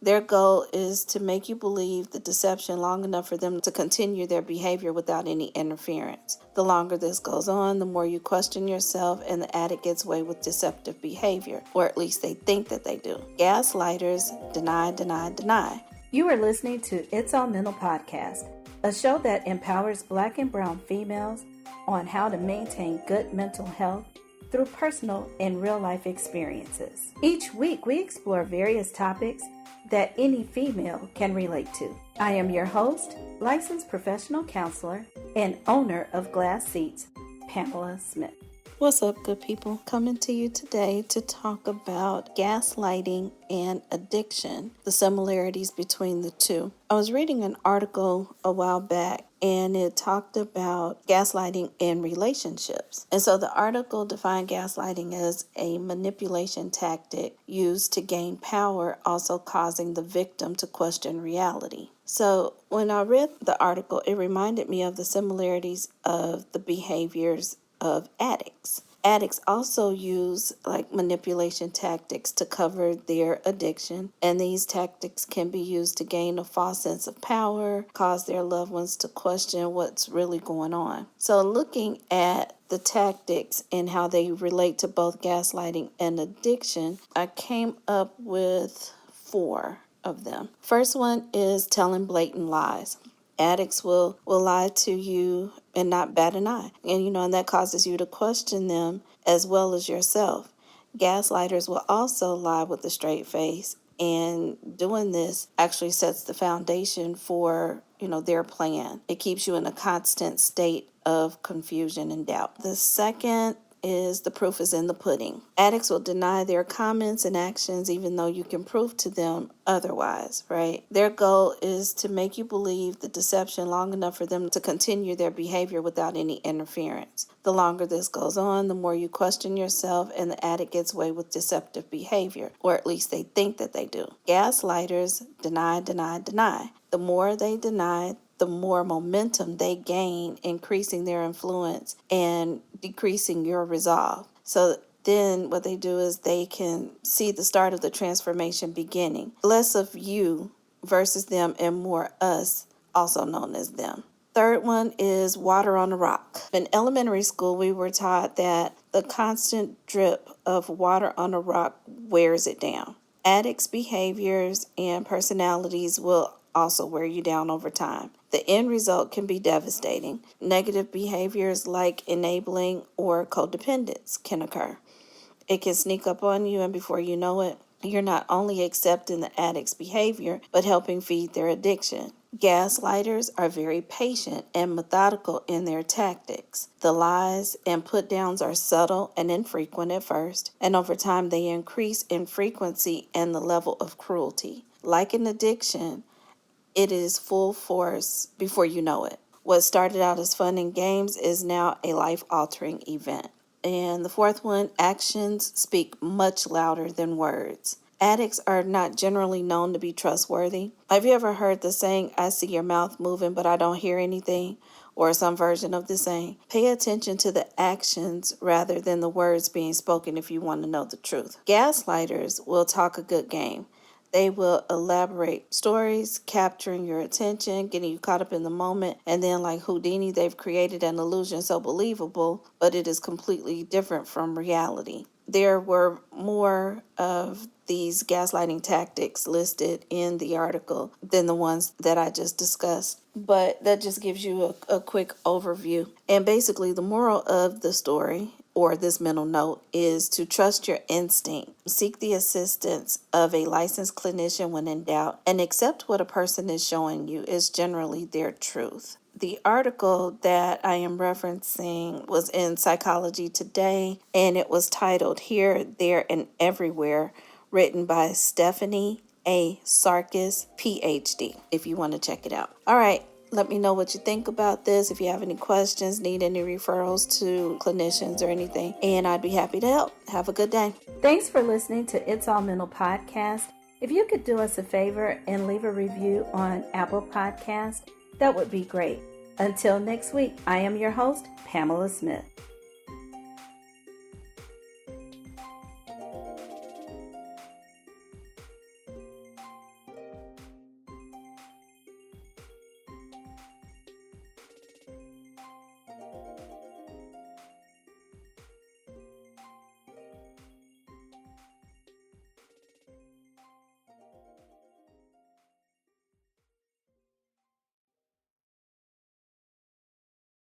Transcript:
Their goal is to make you believe the deception long enough for them to continue their behavior without any interference. The longer this goes on, the more you question yourself, and the addict gets away with deceptive behavior, or at least they think that they do. Gaslighters deny, deny, deny. You are listening to It's All Mental Podcast, a show that empowers Black and brown females on how to maintain good mental health through personal and real-life experiences. Each week, we explore various topics that any female can relate to. I am your host, licensed professional counselor, and owner of Glass Seats, Pamela Smith. What's up, good people? Coming to you today to talk about gaslighting and addiction, the similarities between the two. I was reading an article a while back, and it talked about gaslighting in relationships. And so the article defined gaslighting as a manipulation tactic used to gain power, also causing the victim to question reality. So when I read the article, it reminded me of the similarities of the behaviors of addicts. Addicts also use manipulation tactics to cover their addiction, and these tactics can be used to gain a false sense of power, cause their loved ones to question what's really going on. So looking at the tactics and how they relate to both gaslighting and addiction, I came up with 4 of them. First one is telling blatant lies. Addicts will lie to you and not bat an eye. And that causes you to question them as well as yourself. Gaslighters will also lie with a straight face, and doing this actually sets the foundation for, their plan. It keeps you in a constant state of confusion and doubt. The second is the proof is in the pudding. Addicts will deny their comments and actions even though you can prove to them otherwise, right? Their goal is to make you believe the deception long enough for them to continue their behavior without any interference. The longer this goes on, the more you question yourself, and the addict gets away with deceptive behavior, or at least they think that they do. Gaslighters deny, deny, deny. The more they deny, the more momentum they gain, increasing their influence and decreasing your resolve. So then what they do is they can see the start of the transformation beginning. Less of you versus them and more us, also known as them. Third one is water on a rock. In elementary school, we were taught that the constant drip of water on a rock wears it down. Addicts' behaviors and personalities will also wear you down over time. The end result can be devastating. Negative behaviors like enabling or codependence can occur. It can sneak up on you, and before you know it, you're not only accepting the addict's behavior, but helping feed their addiction. Gaslighters are very patient and methodical in their tactics. The lies and put-downs are subtle and infrequent at first, and over time they increase in frequency and the level of cruelty. Like an addiction, it is full force before you know it. What started out as fun and games is now a life-altering event. And the fourth one, actions speak much louder than words. Addicts are not generally known to be trustworthy. Have you ever heard the saying, I see your mouth moving, but I don't hear anything? Or some version of the saying. Pay attention to the actions rather than the words being spoken if you want to know the truth. Gaslighters will talk a good game. They will elaborate stories, capturing your attention, getting you caught up in the moment, and then like Houdini, they've created an illusion so believable, but it is completely different from reality. There were more of these gaslighting tactics listed in the article than the ones that I just discussed, but that just gives you a quick overview. And basically the moral of the story, or this mental note, is to trust your instinct. Seek the assistance of a licensed clinician when in doubt, and accept what a person is showing you is generally their truth. The article that I am referencing was in Psychology Today, and it was titled Here, There, and Everywhere, written by Stephanie A. Sarkis, PhD, if you want to check it out. All right. Let me know what you think about this. If you have any questions, need any referrals to clinicians or anything, and I'd be happy to help. Have a good day. Thanks for listening to It's All Mental Podcast. If you could do us a favor and leave a review on Apple Podcast, that would be great. Until next week, I am your host, Pamela Smith.